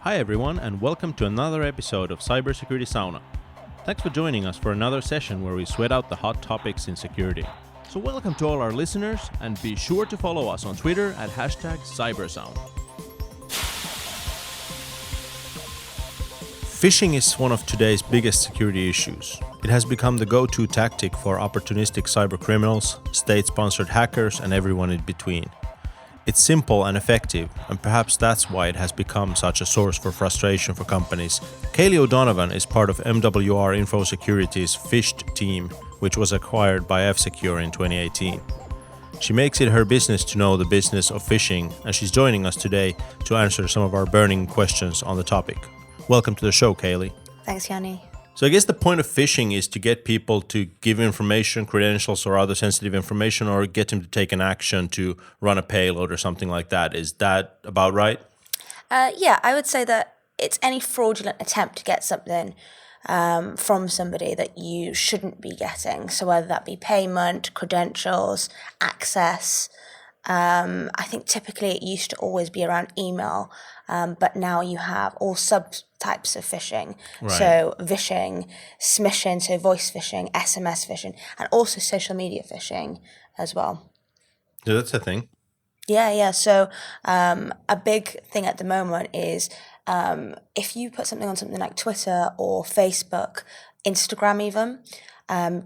Hi everyone, and welcome to another episode of Cybersecurity Sauna. Thanks for joining us for another session where we sweat out the hot topics in security. So welcome to all our listeners, and be sure to follow us on Twitter at #CyberSound. Phishing is one of today's biggest security issues. It has become the go-to tactic for opportunistic cybercriminals, state-sponsored hackers, and everyone in between. It's simple and effective, and perhaps that's why it has become such a source for frustration for companies. Kaylee O'Donovan is part of MWR Info Security's Phished team, which was acquired by F-Secure in 2018. She makes it her business to know the business of phishing, and she's joining us today to answer some of our burning questions on the topic. Welcome to the show, Kaylee. Thanks, Yanni. So I guess the point of phishing is to get people to give information, credentials, or other sensitive information, or get them to take an action to run a payload or something like that. Is that about right? Yeah, I would say that it's any fraudulent attempt to get something from somebody that you shouldn't be getting. So whether that be payment, credentials, access. I think typically it used to always be around email, but now you have all subtypes of phishing. Right. So vishing, smishing, so voice phishing, SMS phishing, and also social media phishing as well. Yeah, that's a thing. Yeah. So a big thing at the moment is if you put something on something like Twitter or Facebook, Instagram even,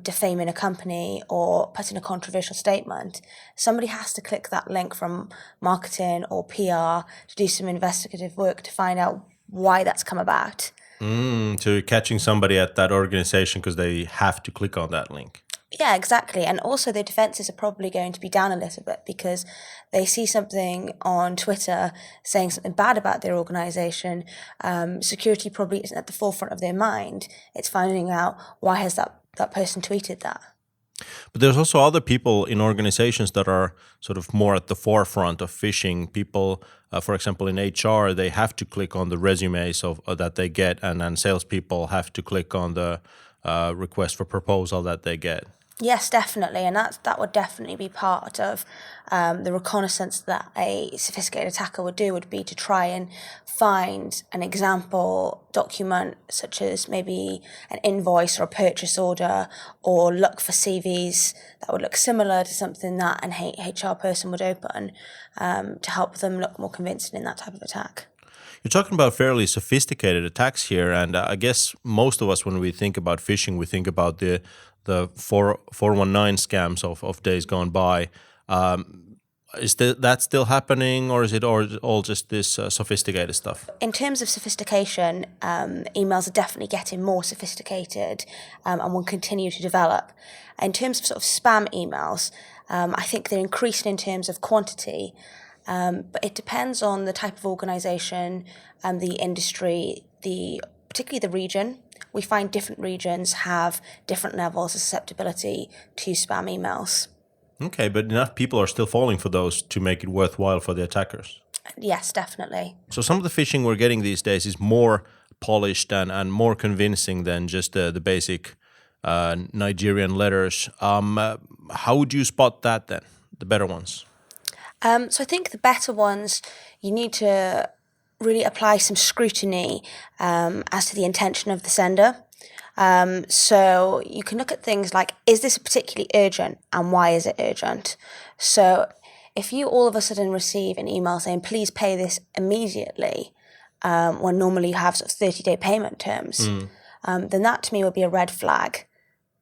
defaming a company or putting a controversial statement, somebody has to click that link from marketing or PR to do some investigative work to find out why that's come about. So you're catching somebody at that organization because they have to click on that link. Yeah, exactly. And also the defenses are probably going to be down a little bit because they see something on Twitter saying something bad about their organization. Security probably isn't at the forefront of their mind. It's finding out why has that person tweeted that. But there's also other people in organizations that are sort of more at the forefront of phishing. People, for example, in HR, they have to click on the resumes that they get, and then salespeople have to click on the request for proposal that they get. Yes, definitely, and that would definitely be part of the reconnaissance that a sophisticated attacker would do, would be to try and find an example document, such as maybe an invoice or a purchase order, or look for CVs that would look similar to something that an HR person would open to help them look more convincing in that type of attack. You're talking about fairly sophisticated attacks here, and I guess most of us, when we think about phishing, we think about the 419 scams of days gone by. Is that still happening, or is it all just this sophisticated stuff? In terms of sophistication, emails are definitely getting more sophisticated and will continue to develop. In terms of sort of spam emails, I think they're increasing in terms of quantity, but it depends on the type of organization and the industry, particularly the region. We find different regions have different levels of susceptibility to spam emails. Okay, but enough people are still falling for those to make it worthwhile for the attackers. Yes, definitely. So some of the phishing we're getting these days is more polished and more convincing than just the basic Nigerian letters. How would you spot that then, the better ones? So I think the better ones, you need to really apply some scrutiny as to the intention of the sender. So you can look at things like, is this particularly urgent and why is it urgent? So if you all of a sudden receive an email saying, please pay this immediately, when normally you have sort of 30-day payment terms, then that to me would be a red flag.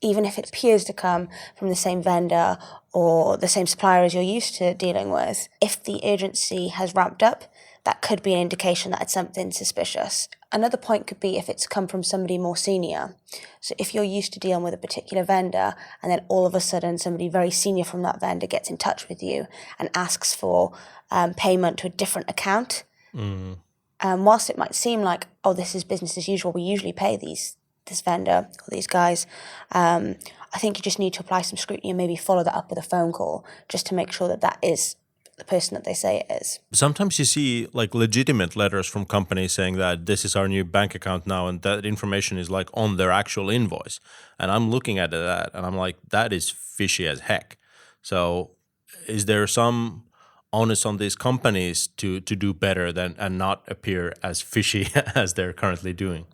Even if it appears to come from the same vendor or the same supplier as you're used to dealing with, if the urgency has ramped up, that could be an indication that it's something suspicious. Another point could be if it's come from somebody more senior. So if you're used to dealing with a particular vendor and then all of a sudden somebody very senior from that vendor gets in touch with you and asks for payment to a different account, whilst it might seem like, oh, this is business as usual, we usually pay this vendor or these guys, I think you just need to apply some scrutiny and maybe follow that up with a phone call just to make sure that is the person that they say it is. Sometimes you see like legitimate letters from companies saying that this is our new bank account now, and that information is like on their actual invoice. And I'm looking at that and I'm like, that is fishy as heck. So is there some onus on these companies to do better than and not appear as fishy as they're currently doing?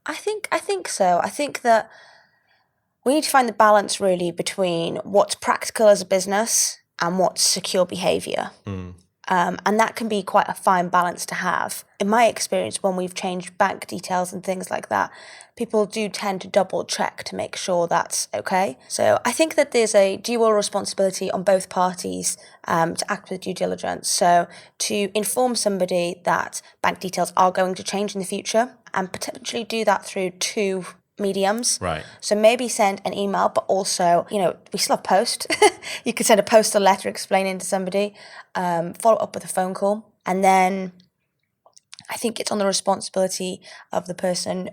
I think so. I think that we need to find the balance really between what's practical as a business and what's secure behavior. And that can be quite a fine balance to have. In my experience, when we've changed bank details and things like that, people do tend to double check to make sure that's okay. So I think that there's a dual responsibility on both parties to act with due diligence. So to inform somebody that bank details are going to change in the future and potentially do that through two mediums. Right. So maybe send an email, but also, we still have post. You could send a postal letter explaining to somebody, follow up with a phone call. And then I think it's on the responsibility of the person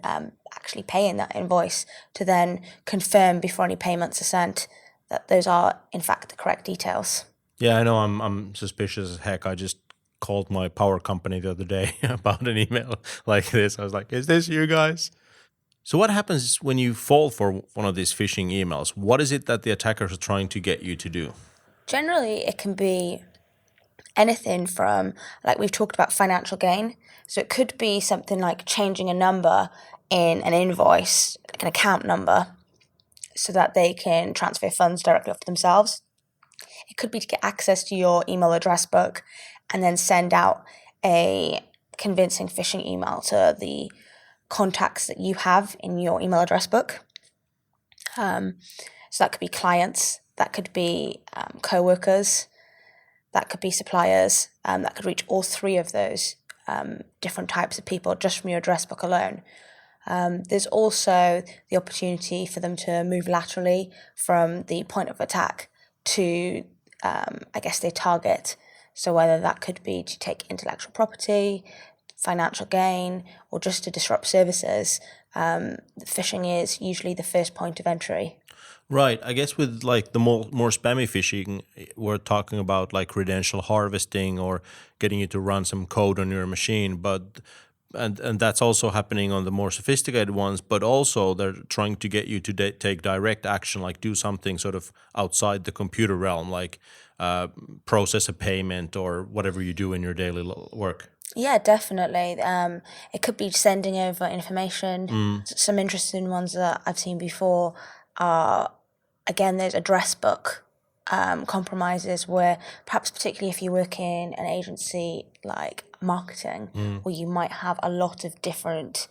actually paying that invoice to then confirm before any payments are sent that those are, in fact, the correct details. Yeah, I know I'm suspicious as heck. I just called my power company the other day about an email like this. I was like, is this you guys? So what happens when you fall for one of these phishing emails? What is it that the attackers are trying to get you to do? Generally, it can be anything from, like we've talked about, financial gain. So it could be something like changing a number in an invoice, like an account number, so that they can transfer funds directly off to themselves. It could be to get access to your email address book and then send out a convincing phishing email to the contacts that you have in your email address book. So that could be clients, that could be co-workers, that could be suppliers, that could reach all three of those different types of people just from your address book alone. There's also the opportunity for them to move laterally from the point of attack to, their target. So whether that could be to take intellectual property, financial gain, or just to disrupt services, phishing is usually the first point of entry. Right. I guess with like the more spammy phishing, we're talking about like credential harvesting or getting you to run some code on your machine, but and that's also happening on the more sophisticated ones, but also they're trying to get you to take direct action, like do something sort of outside the computer realm, like process a payment or whatever you do in your daily work. Yeah, definitely. It could be sending over information. Some interesting ones that I've seen before are, again, those address book compromises where perhaps particularly if you work in an agency like marketing, where you might have a lot of different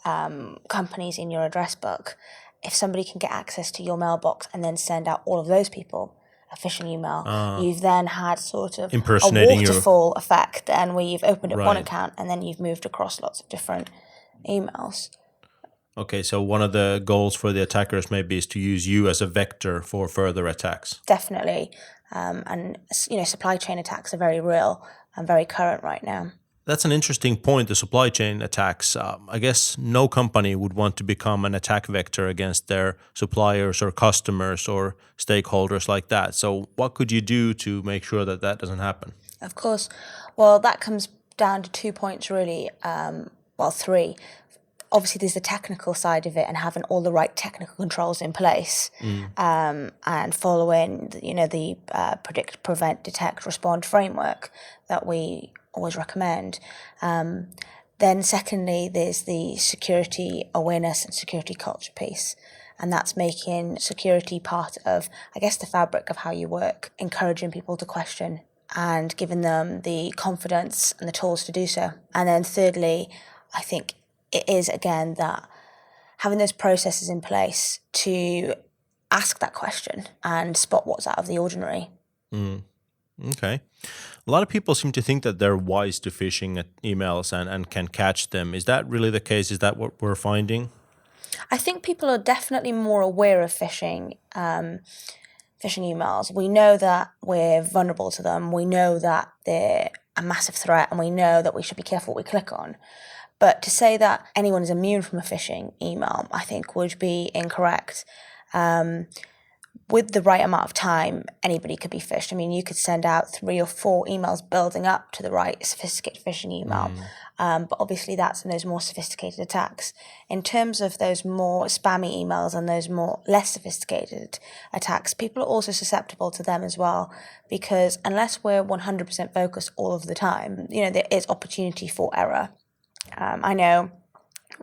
companies in your address book, if somebody can get access to your mailbox and then send out all of those people a phishing email, you've then had sort of a waterfall effect then where you've opened up one account and then you've moved across lots of different emails. Okay, so one of the goals for the attackers maybe is to use you as a vector for further attacks. Definitely. And supply chain attacks are very real and very current right now. That's an interesting point, the supply chain attacks. I guess no company would want to become an attack vector against their suppliers or customers or stakeholders like that. So what could you do to make sure that that doesn't happen? Of course. Well, that comes down to 2 points really. Three. Obviously, there's the technical side of it and having all the right technical controls in place, and following, the predict, prevent, detect, respond framework that we always recommend. Then secondly, there's the security awareness and security culture piece. And that's making security part of, the fabric of how you work, encouraging people to question and giving them the confidence and the tools to do so. And then thirdly, I think it is, again, that having those processes in place to ask that question and spot what's out of the ordinary. Okay. A lot of people seem to think that they're wise to phishing emails and can catch them. Is that really the case? Is that what we're finding? I think people are definitely more aware of phishing emails. We know that we're vulnerable to them. We know that they're a massive threat, and we know that we should be careful what we click on. But to say that anyone is immune from a phishing email, I think would be incorrect. with the right amount of time, anybody could be phished. I mean, you could send out 3 or 4 emails building up to the right sophisticated phishing email. But obviously that's in those more sophisticated attacks. In terms of those more spammy emails and those more less sophisticated attacks, people are also susceptible to them as well, because unless we're 100% focused all of the time, there is opportunity for error. I know,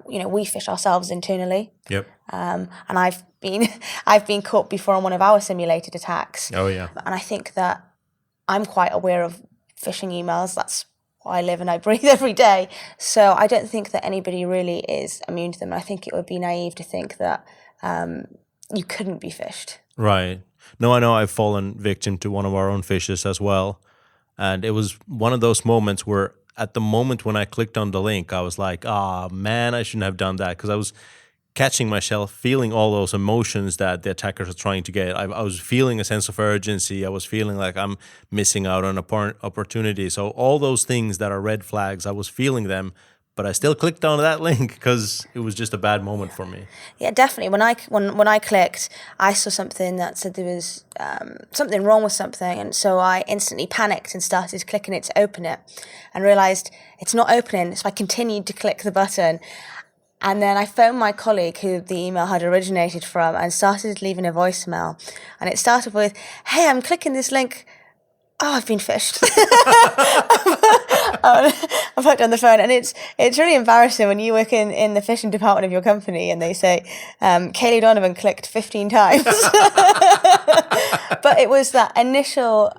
we phish ourselves internally. Yep. And I've been caught before on one of our simulated attacks. Oh yeah. And I think that I'm quite aware of phishing emails. That's what I live and I breathe every day. So I don't think that anybody really is immune to them. I think it would be naive to think that you couldn't be phished. Right. No, I know I've fallen victim to one of our own phishes as well. And it was one of those moments where at the moment when I clicked on the link, I was like, man, I shouldn't have done that, because I was catching myself feeling all those emotions that the attackers are trying to get. I was feeling a sense of urgency. I was feeling like I'm missing out on an opportunity. So all those things that are red flags, I was feeling them, but I still clicked on that link because it was just a bad moment for me. Yeah, definitely. When I clicked, I saw something that said there was something wrong with something, and so I instantly panicked and started clicking it to open it, and realised it's not opening. So I continued to click the button, and then I phoned my colleague who the email had originated from and started leaving a voicemail, and it started with, "Hey, I'm clicking this link. Oh, I've been phished." I put on the phone, and it's really embarrassing when you work in the phishing department of your company and they say, Kaylee Donovan clicked 15 times. But it was that initial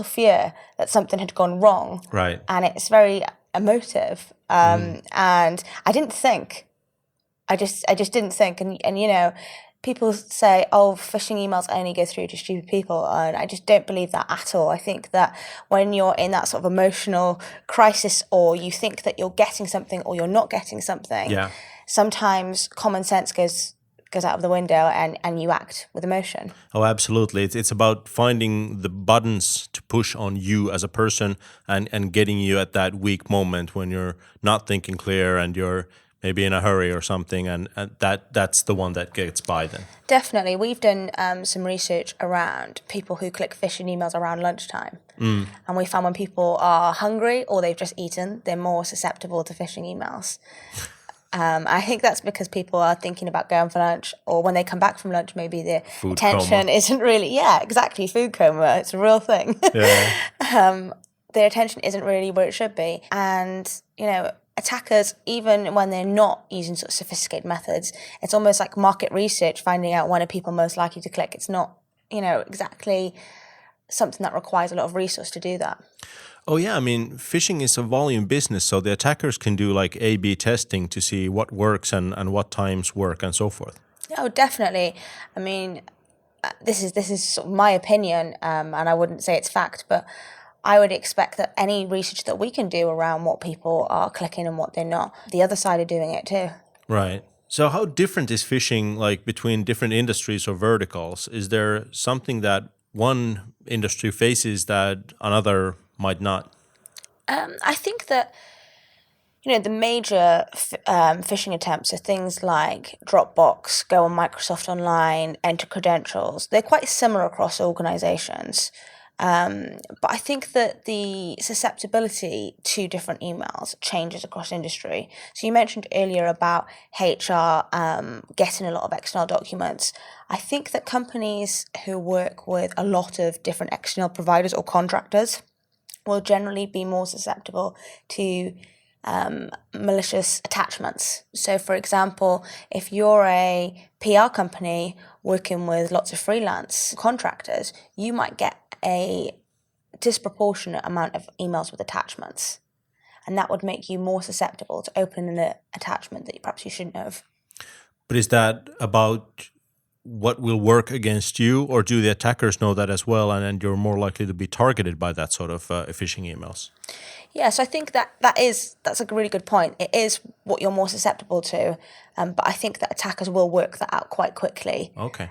fear that something had gone wrong. Right. And it's very emotive. And I didn't think. I just didn't think. And people say, phishing emails only go through to stupid people, and I just don't believe that at all. I think that when you're in that sort of emotional crisis, or you think that you're getting something or you're not getting something, sometimes common sense goes out of the window and you act with emotion. Oh, absolutely. It's about finding the buttons to push on you as a person and getting you at that weak moment when you're not thinking clear and you're maybe in a hurry or something, and that's the one that gets by then. Definitely. We've done some research around people who click phishing emails around lunchtime. And we found when people are hungry or they've just eaten, they're more susceptible to phishing emails. I think that's because people are thinking about going for lunch, or when they come back from lunch, maybe their Food attention coma. isn't really, food coma. It's a real thing. Yeah. Their attention isn't really where it should be. And, attackers, even when they're not using sort of sophisticated methods, it's almost like market research, finding out when are people most likely to click. It's not, exactly something that requires a lot of resource to do that. Oh yeah, I mean, phishing is a volume business, so the attackers can do like A/B testing to see what works and what times work and so forth. Oh, definitely. I mean, this is sort of my opinion, and I wouldn't say it's fact, but I would expect that any research that we can do around what people are clicking and what they're not, the other side are doing it too. Right. So how different is phishing like between different industries or verticals? Is there something that one industry faces that another might not? I think that the major phishing attempts are things like Dropbox, go on Microsoft Online, enter credentials. They're quite similar across organizations. But I think that the susceptibility to different emails changes across industry. So you mentioned earlier about HR getting a lot of external documents. I think that companies who work with a lot of different external providers or contractors will generally be more susceptible to malicious attachments. So, for example, if you're a PR company working with lots of freelance contractors, you might get a disproportionate amount of emails with attachments, and that would make you more susceptible to opening an attachment that perhaps you shouldn't have. But is that about what will work against you, or do the attackers know that as well, and you're more likely to be targeted by that sort of phishing emails? Yeah, so I think that's a really good point. It is what you're more susceptible to, but I think that attackers will work that out quite quickly. Okay.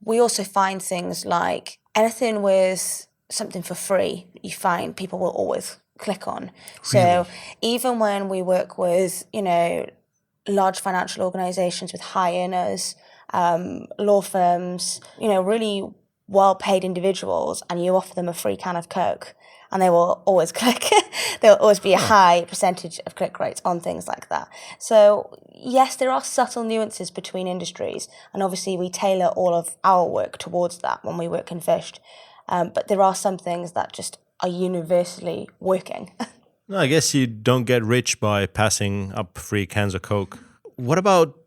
We also find things like anything with something for free, you find people will always click on. So even when we work with, large financial organizations with high earners, law firms, really well-paid individuals, and you offer them a free can of Coke, and they will always click. There will always be a high percentage of click rates on things like that. So yes, there are subtle nuances between industries, and obviously we tailor all of our work towards that when we work in Phished. But there are some things that just are universally working. No, I guess you don't get rich by passing up free cans of Coke. What about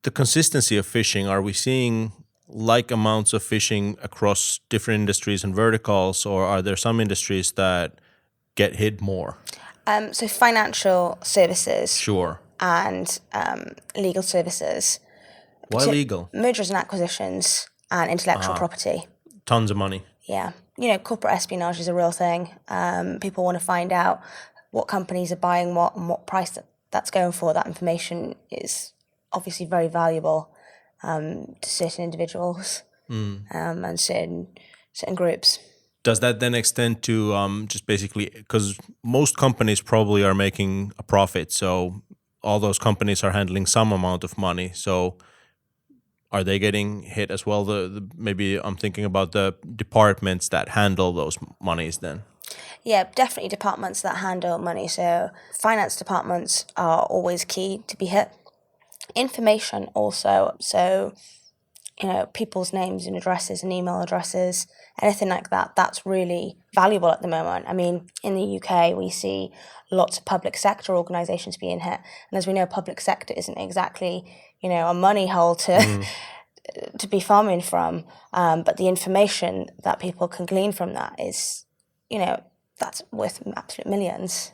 the consistency of phishing? Are we seeing like amounts of phishing across different industries and verticals, or are there some industries that get hit more? So financial services. Sure. And legal services. Why legal? Mergers and acquisitions and intellectual property. Tons of money. Yeah. Corporate espionage is a real thing. People want to find out what companies are buying what and what price that's going for. That information is obviously very valuable to certain individuals and certain groups. Does that then extend to just basically, because most companies probably are making a profit, so all those companies are handling some amount of money. So are they getting hit as well? Maybe I'm thinking about the departments that handle those monies then. Yeah, definitely departments that handle money. So finance departments are always key to be hit. Information also. So, people's names and addresses and email addresses, anything like that, that's really valuable at the moment. I mean, in the UK, we see lots of public sector organisations being hit. And as we know, public sector isn't exactly, a money hole to be farming from. But the information that people can glean from that is, that's worth absolute millions.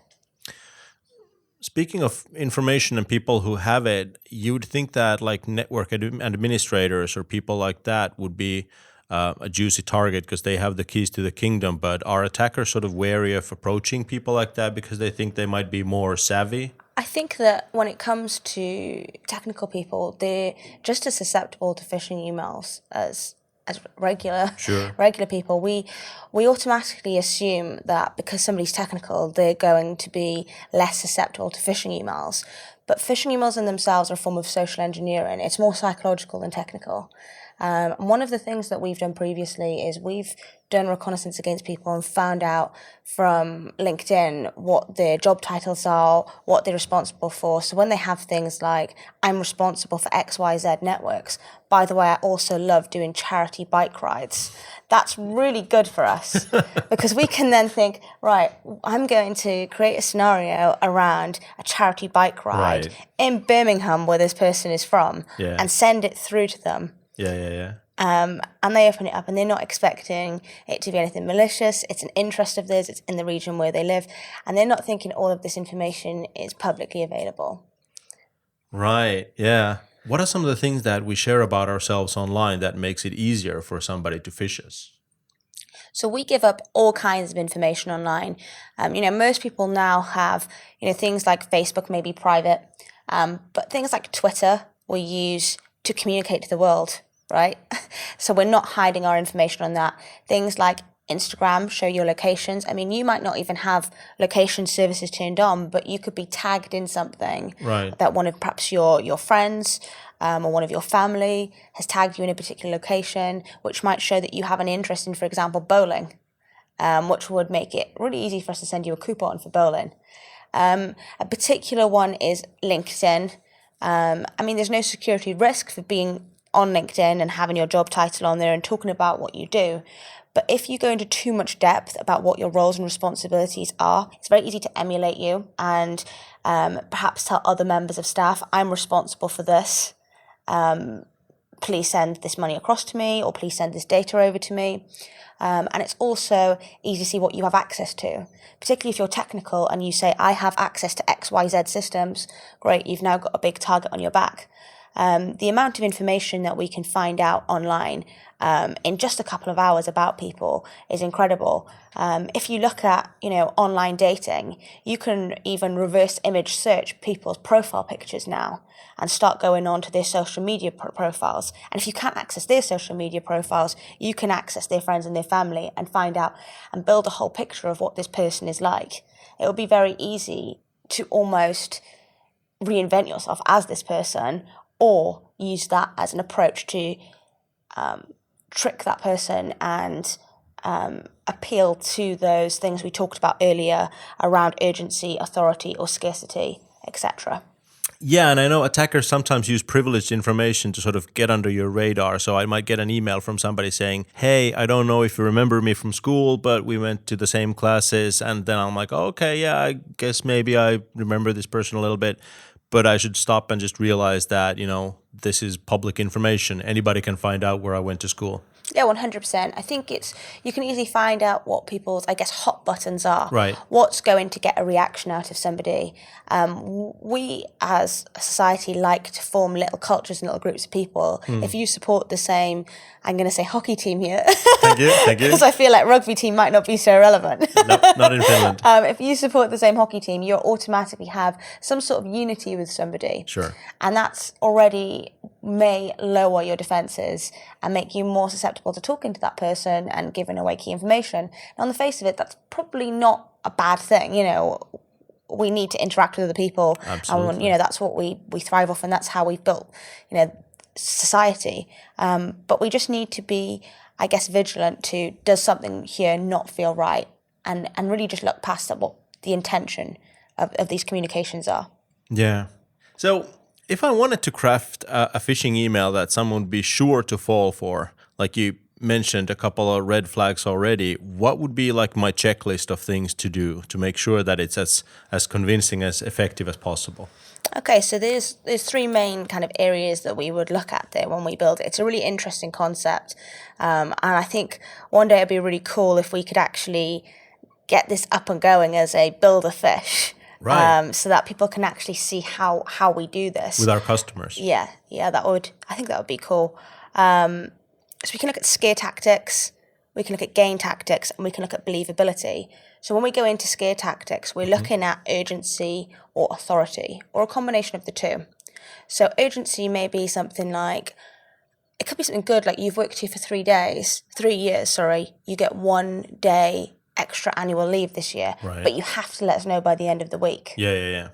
Speaking of information and people who have it, you would think that like network administrators or people like that would be a juicy target because they have the keys to the kingdom. But are attackers sort of wary of approaching people like that because they think they might be more savvy? I think that when it comes to technical people, they're just as susceptible to phishing emails as regular people. We automatically assume that because somebody's technical, they're going to be less susceptible to phishing emails. But phishing emails in themselves are a form of social engineering. It's more psychological than technical. One of the things that we've done previously is we've done reconnaissance against people and found out from LinkedIn what their job titles are, what they're responsible for. So when they have things like, I'm responsible for XYZ networks, by the way, I also love doing charity bike rides. That's really good for us because we can then think, right, I'm going to create a scenario around a charity bike ride in Birmingham where this person is from and send it through to them. Yeah. And they open it up and they're not expecting it to be anything malicious. It's an interest of theirs. It's in the region where they live. And they're not thinking all of this information is publicly available. Right, yeah. What are some of the things that we share about ourselves online that makes it easier for somebody to phish us? So we give up all kinds of information online. Most people now have, things like Facebook may be private, but things like Twitter we use to communicate to the world, right? So we're not hiding our information on that. Things like Instagram show your locations. I mean, you might not even have location services turned on, but you could be tagged in something that one of perhaps your friends or one of your family has tagged you in a particular location, which might show that you have an interest in, for example, bowling, which would make it really easy for us to send you a coupon for bowling. A particular one is LinkedIn. There's no security risk for being on LinkedIn and having your job title on there and talking about what you do. But if you go into too much depth about what your roles and responsibilities are, it's very easy to emulate you and perhaps tell other members of staff, I'm responsible for this. Please send this money across to me, or please send this data over to me. And it's also easy to see what you have access to, particularly if you're technical and you say, I have access to XYZ systems. Great, you've now got a big target on your back. The amount of information that we can find out online in just a couple of hours about people is incredible. If you look at, online dating, you can even reverse image search people's profile pictures now and start going on to their social media profiles. And if you can't access their social media profiles, you can access their friends and their family and find out and build a whole picture of what this person is like. It will be very easy to almost reinvent yourself as this person, or use that as an approach to trick that person and appeal to those things we talked about earlier around urgency, authority, or scarcity, etc. Yeah, and I know attackers sometimes use privileged information to sort of get under your radar. So I might get an email from somebody saying, hey, I don't know if you remember me from school, but we went to the same classes. And then I'm like, oh, okay, yeah, I guess maybe I remember this person a little bit. But I should stop and just realize that, this is public information. Anybody can find out where I went to school. Yeah, 100%. I think you can easily find out what people's, I guess, hot buttons are. Right. What's going to get a reaction out of somebody. We, as a society, like to form little cultures and little groups of people. If you support the same, I'm going to say hockey team here. Thank you. Because I feel like rugby team might not be so relevant. No, not in Finland. If you support the same hockey team, you automatically have some sort of unity with somebody. Sure. And that's already may lower your defenses and make you more susceptible to talking to that person and giving away key information. And on the face of it, that's probably not a bad thing. We need to interact with other people. Absolutely. And, that's what we thrive off, and that's how we've built, society. But we just need to be, I guess, vigilant to, does something here not feel right? And really just look past at what the intention of these communications are. Yeah. So if I wanted to craft a phishing email that someone would be sure to fall for, like you mentioned a couple of red flags already, what would be like my checklist of things to do to make sure that it's as convincing, as effective as possible? Okay, so there's three main kind of areas that we would look at there when we build it. It's a really interesting concept, and I think one day it'd be really cool if we could actually get this up and going as a build a fish. Right. So that people can actually see how we do this With our customers. Yeah, I think that would be cool. So we can look at scare tactics, we can look at gain tactics, and we can look at believability. So when we go into scare tactics, we're looking at urgency or authority, or a combination of the two. So urgency may be something like, it could be something good, like you've worked here for 3 years, you get 1 day extra annual leave this year, right. But you have to let us know by the end of the week. Yeah.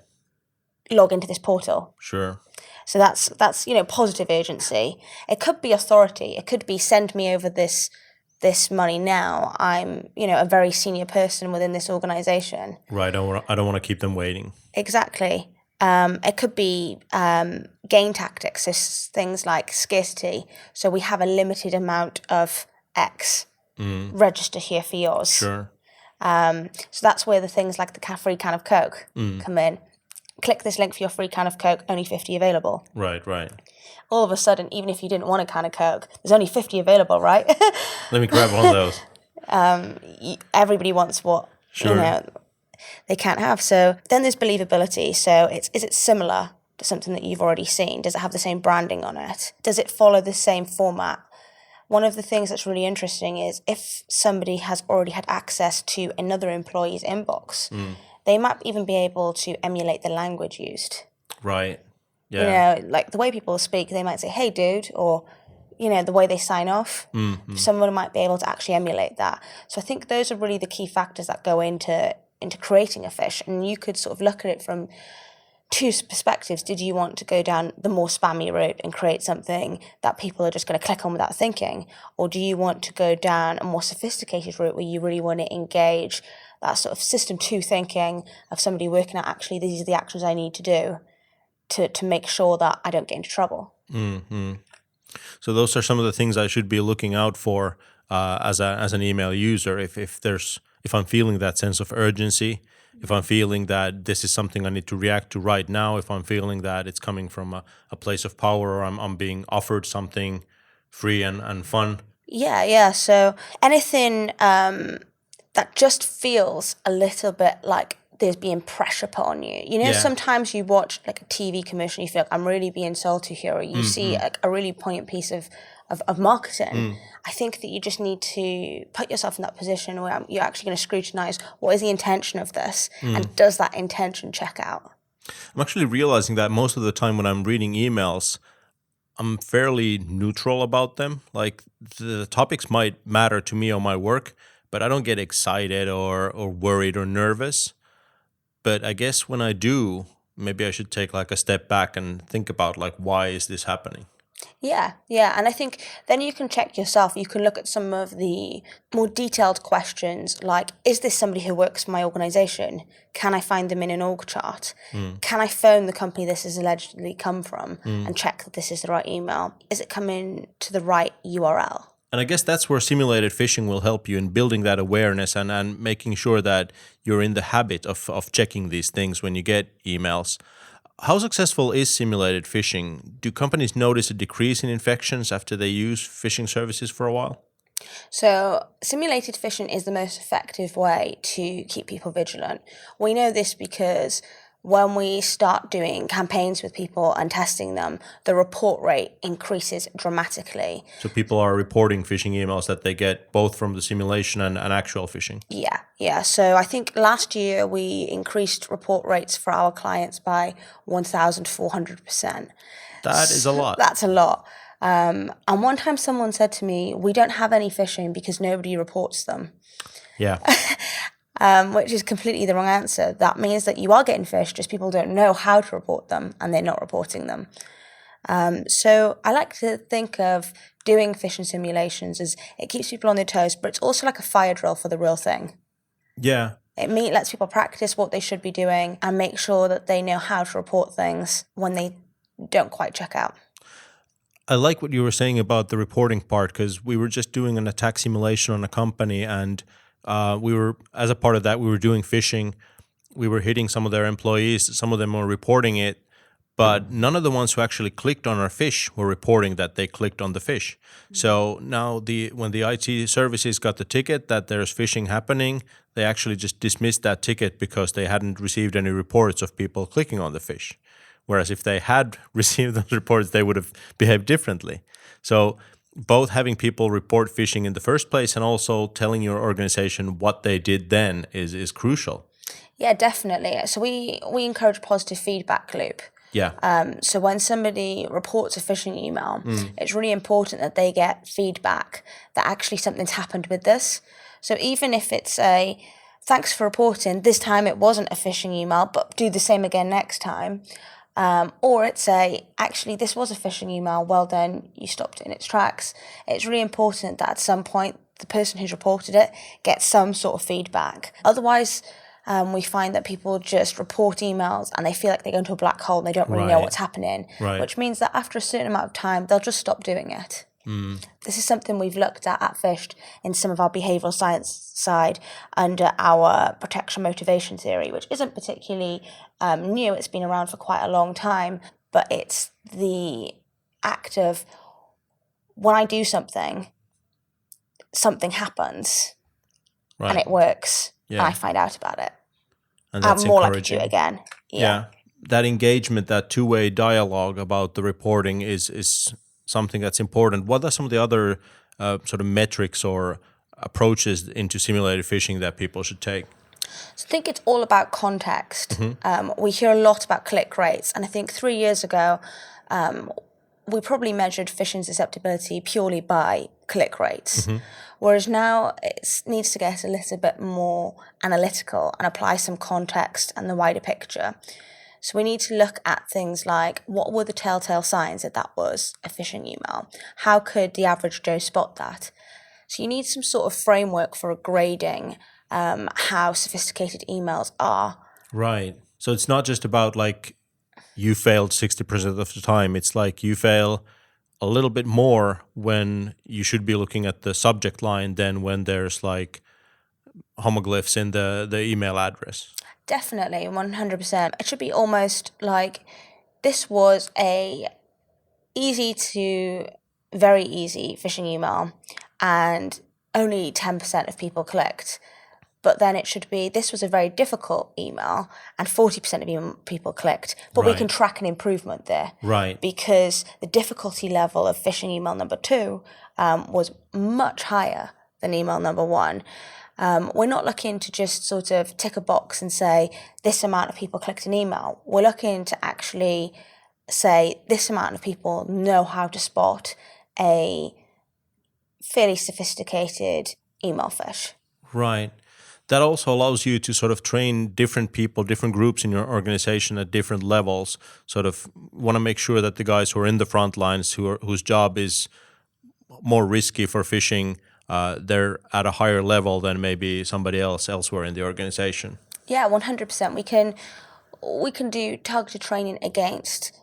Log into this portal. Sure. So that's positive urgency. It could be authority. It could be, send me over this money now. I'm a very senior person within this organization. Right. I don't want to keep them waiting. Exactly. It could be gain tactics. So things like scarcity. So we have a limited amount of X. Register here for yours. Sure. So that's where the things like the free can of Coke come in. Click this link for your free can of Coke, only 50 available. Right. All of a sudden, even if you didn't want a can of Coke, there's only 50 available, right? Let me grab one of those. Everybody wants what they can't have. So then there's believability. So is it similar to something that you've already seen? Does it have the same branding on it? Does it follow the same format? One of the things that's really interesting is if somebody has already had access to another employee's inbox, they might even be able to emulate the language used. Right. Yeah. Like the way people speak, they might say, hey, dude, or, the way they sign off. Someone might be able to actually emulate that. So I think those are really the key factors that go into creating a phish. And you could sort of look at it from two perspectives. Did you want to go down the more spammy route and create something that people are just going to click on without thinking? Or do you want to go down a more sophisticated route where you really want to engage that sort of system 2 thinking of somebody working out, actually, these are the actions I need to do to make sure that I don't get into trouble? Mm-hmm. So those are some of the things I should be looking out for as an email user. If I'm feeling that sense of urgency, if I'm feeling that this is something I need to react to right now, if I'm feeling that it's coming from a place of power, or I'm being offered something free and fun. Yeah. So anything that just feels a little bit like there's being pressure put on you. Sometimes you watch like a TV commercial, you feel like I'm really being sold to here, or you see like a really poignant piece of marketing. I think that you just need to put yourself in that position where you're actually going to scrutinize what is the intention of this, and does that intention check out? I'm actually realizing that most of the time when I'm reading emails, I'm fairly neutral about them. Like the topics might matter to me or my work, but I don't get excited or worried or nervous. But I guess when I do, maybe I should take like a step back and think about like, why is this happening? Yeah, yeah. And I think then you can check yourself. You can look at some of the more detailed questions like, is this somebody who works for my organization? Can I find them in an org chart? Can I phone the company this has allegedly come from and check that this is the right email? Is it coming to the right URL? And I guess that's where simulated phishing will help you in building that awareness and making sure that you're in the habit of checking these things when you get emails. How successful is simulated phishing? Do companies notice a decrease in infections after they use phishing services for a while? So, simulated phishing is the most effective way to keep people vigilant. We know this because when we start doing campaigns with people and testing them, the report rate increases dramatically. So people are reporting phishing emails that they get both from the simulation and actual phishing. Yeah. So I think last year we increased report rates for our clients by 1,400%. That is a lot. That's a lot. And one time someone said to me, we don't have any phishing because nobody reports them. Yeah. Which is completely the wrong answer. That means that you are getting phished, just people don't know how to report them and they're not reporting them. So I like to think of doing phishing simulations as it keeps people on their toes, but it's also like a fire drill for the real thing. Yeah. It lets people practice what they should be doing and make sure that they know how to report things when they don't quite check out. I like what you were saying about the reporting part, because we were just doing an attack simulation on a company, and as a part of that, we were doing phishing. We were hitting some of their employees. Some of them were reporting it, but none of the ones who actually clicked on our fish were reporting that they clicked on the fish. So now when the IT services got the ticket that there's phishing happening, they actually just dismissed that ticket because they hadn't received any reports of people clicking on the fish. Whereas if they had received those reports, they would have behaved differently. So both having people report phishing in the first place and also telling your organization what they did then is crucial. Yeah, definitely. So we encourage positive feedback loop. Yeah. So when somebody reports a phishing email, it's really important that they get feedback that actually something's happened with this. So even if it's thanks for reporting, this time it wasn't a phishing email, but do the same again next time. Or it's actually, this was a phishing email, well done, you stopped it in its tracks. It's really important that at some point, the person who's reported it gets some sort of feedback. Otherwise, we find that people just report emails and they feel like they go into a black hole and they don't really know what's happening, which means that after a certain amount of time, they'll just stop doing it. This is something we've looked at Fished in some of our behavioral science side under our protection motivation theory, which isn't particularly new. It's been around for quite a long time, but it's the act of when I do something happens and it works and I find out about it. And that's I'm more likely to do it again. Yeah. That engagement, that two-way dialogue about the reporting is something that's important. What are some of the other sort of metrics or approaches into simulated phishing that people should take? So I think it's all about context. We hear a lot about click rates, and I think 3 years ago, we probably measured phishing susceptibility purely by click rates. Whereas now it needs to get a little bit more analytical and apply some context and the wider picture. So we need to look at things like, what were the telltale signs that was a phishing email? How could the average Joe spot that? So you need some sort of framework for grading how sophisticated emails are. Right. So it's not just about like you failed 60% of the time. It's like you fail a little bit more when you should be looking at the subject line than when there's like homoglyphs in the email address. Definitely, 100%. It should be almost like this was a easy to very easy phishing email and only 10% of people clicked. But then it should be, this was a very difficult email and 40% of people clicked. But we can track an improvement there. Right. Because the difficulty level of phishing email number 2 was much higher than email number 1. We're not looking to just sort of tick a box and say this amount of people clicked an email. We're looking to actually say this amount of people know how to spot a fairly sophisticated email phish. Right. that also allows you to sort of train different people, different groups in your organization at different levels. Sort of want to make sure that the guys who are in the front lines, whose job is more risky for phishing, they're at a higher level than maybe somebody else elsewhere in the organization. Yeah, 100%. We can do targeted training against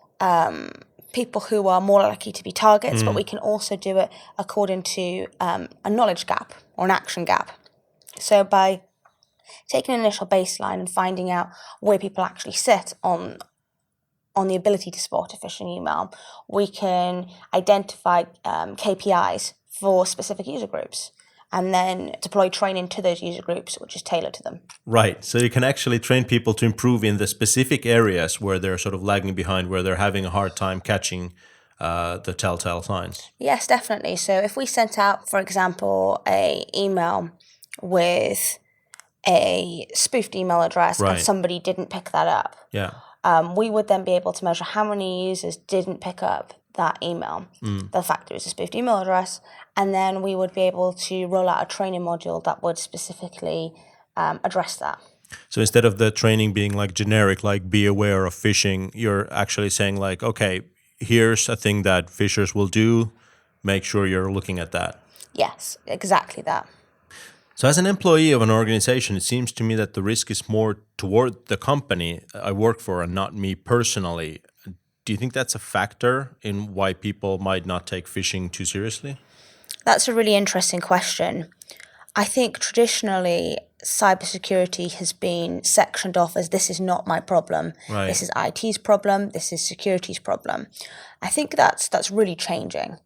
people who are more likely to be targets, but we can also do it according to a knowledge gap or an action gap. So by taking an initial baseline and finding out where people actually sit on the ability to spot a phishing email, we can identify KPIs for specific user groups and then deploy training to those user groups, which is tailored to them. Right. So you can actually train people to improve in the specific areas where they're sort of lagging behind, where they're having a hard time catching the telltale signs. Yes, definitely. So if we sent out, for example, a email with a spoofed email address and somebody didn't pick that up, we would then be able to measure how many users didn't pick up that email, the fact it was a spoofed email address, and then we would be able to roll out a training module that would specifically address that. So instead of the training being like generic, like be aware of phishing, you're actually saying like, okay, here's a thing that phishers will do. Make sure you're looking at that. Yes, exactly that. So as an employee of an organization, it seems to me that the risk is more toward the company I work for and not me personally. Do you think that's a factor in why people might not take phishing too seriously? That's a really interesting question. I think traditionally cybersecurity has been sectioned off as this is not my problem. Right. This is IT's problem. This is security's problem. I think that's really changing.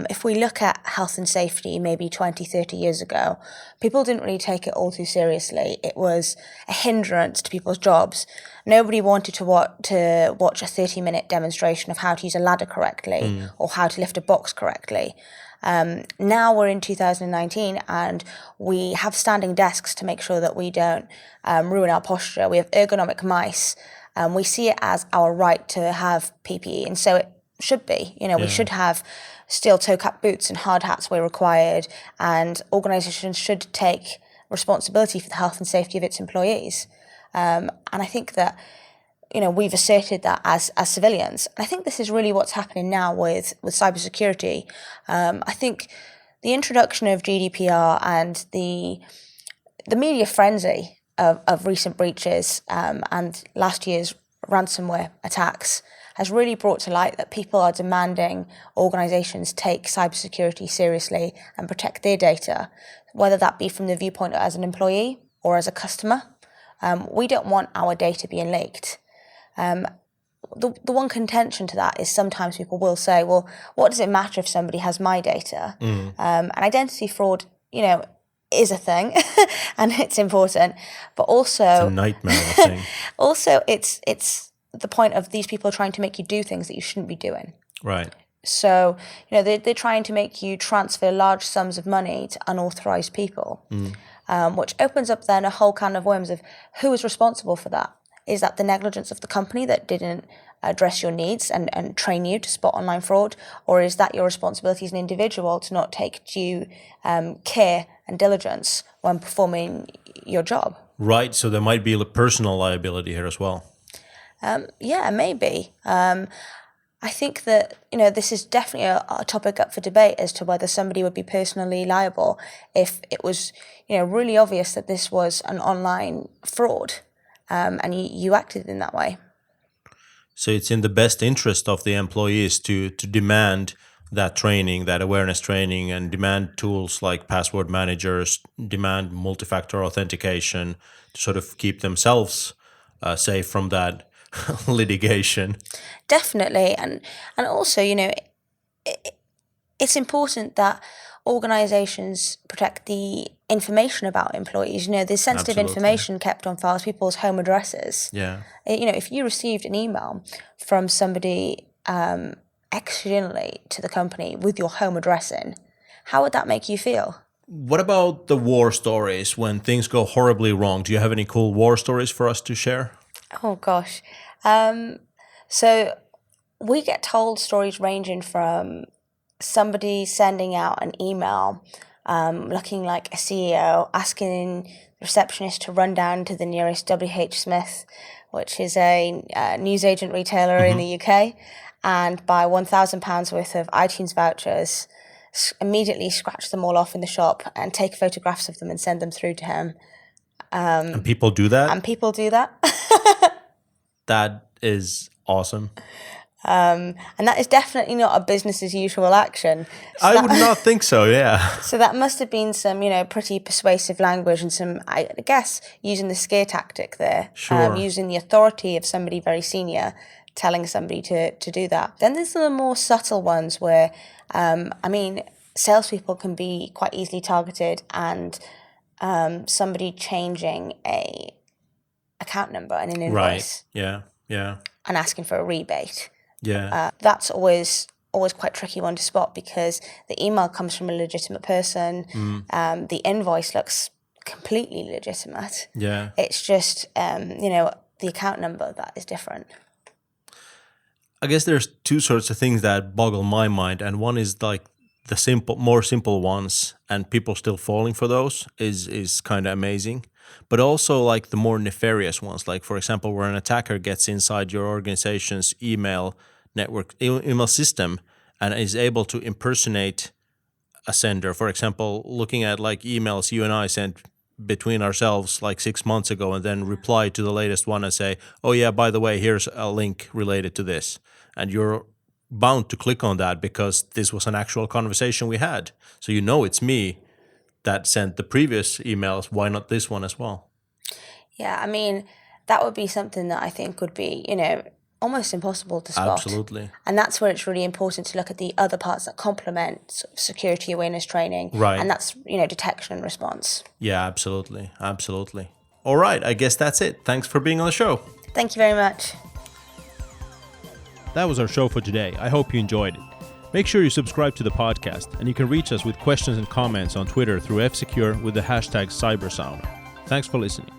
If we look at health and safety maybe 20, 30 years ago, people didn't really take it all too seriously. It was a hindrance to people's jobs. Nobody wanted to watch a 30-minute demonstration of how to use a ladder correctly or how to lift a box correctly. Now we're in 2019 and we have standing desks to make sure that we don't ruin our posture. We have ergonomic mice. We see it as our right to have PPE, and so it should be. We should have steel toe-cap boots and hard hats where required, and organizations should take responsibility for the health and safety of its employees. And I think that we've asserted that as civilians. And I think this is really what's happening now with cybersecurity. I think the introduction of GDPR and the media frenzy of recent breaches and last year's ransomware attacks has really brought to light that people are demanding organizations take cybersecurity seriously and protect their data, whether that be from the viewpoint as an employee or as a customer. We don't want our data being leaked. The one contention to that is sometimes people will say, well, what does it matter if somebody has my data? And identity fraud, is a thing and it's important, but also it's a nightmare thing. Also, it's the point of these people trying to make you do things that you shouldn't be doing. Right. So, they're trying to make you transfer large sums of money to unauthorized people, which opens up then a whole can of worms of who is responsible for that. Is that the negligence of the company that didn't address your needs and train you to spot online fraud? Or is that your responsibility as an individual to not take due care and diligence when performing your job? Right. So there might be a personal liability here as well. Yeah, maybe. I think that, this is definitely a topic up for debate as to whether somebody would be personally liable if it was, really obvious that this was an online fraud. And you acted in that way. So it's in the best interest of the employees to demand that training, that awareness training, and demand tools like password managers, demand multi-factor authentication to sort of keep themselves safe from that litigation. Definitely. And also, it's important that organizations protect the information about employees. There's sensitive information kept on files, people's home addresses. Yeah. If you received an email from somebody externally to the company with your home address in, how would that make you feel? What about the war stories when things go horribly wrong? Do you have any cool war stories for us to share? Oh, gosh. So we get told stories ranging from somebody sending out an email looking like a CEO, asking receptionist to run down to the nearest WH Smith, which is a newsagent retailer in the UK, and buy £1,000 worth of iTunes vouchers, immediately scratch them all off in the shop and take photographs of them and send them through to him. And people do that? And people do that. That is awesome. And that is definitely not a business as usual action. So I would not think so, yeah. So that must have been some, pretty persuasive language and some, I guess, using the scare tactic there. Sure. Using the authority of somebody very senior telling somebody to do that. Then there's the more subtle ones where, salespeople can be quite easily targeted, and somebody changing a account number and an invoice. Right, yeah. And asking for a rebate. Yeah. That's always quite a tricky one to spot, because the email comes from a legitimate person. The invoice looks completely legitimate. Yeah. It's just, the account number that is different. I guess there's two sorts of things that boggle my mind, and one is like the more simple ones, and people still falling for those is kind of amazing. But also like the more nefarious ones, like for example, where an attacker gets inside your organization's email system and is able to impersonate a sender. For example, looking at like emails you and I sent between ourselves like 6 months ago, and then reply to the latest one and say, oh yeah, by the way, here's a link related to this. And you're bound to click on that because this was an actual conversation we had. So it's me that sent the previous emails. Why not this one as well? Yeah, that would be something that I think would be, almost impossible to spot. Absolutely. And that's where it's really important to look at the other parts that complement sort of security awareness training. Right. And that's, detection and response. Yeah, absolutely. Absolutely. All right, I guess that's it. Thanks for being on the show. Thank you very much. That was our show for today. I hope you enjoyed it. Make sure you subscribe to the podcast, and you can reach us with questions and comments on Twitter through F-Secure with the hashtag CyberSound. Thanks for listening.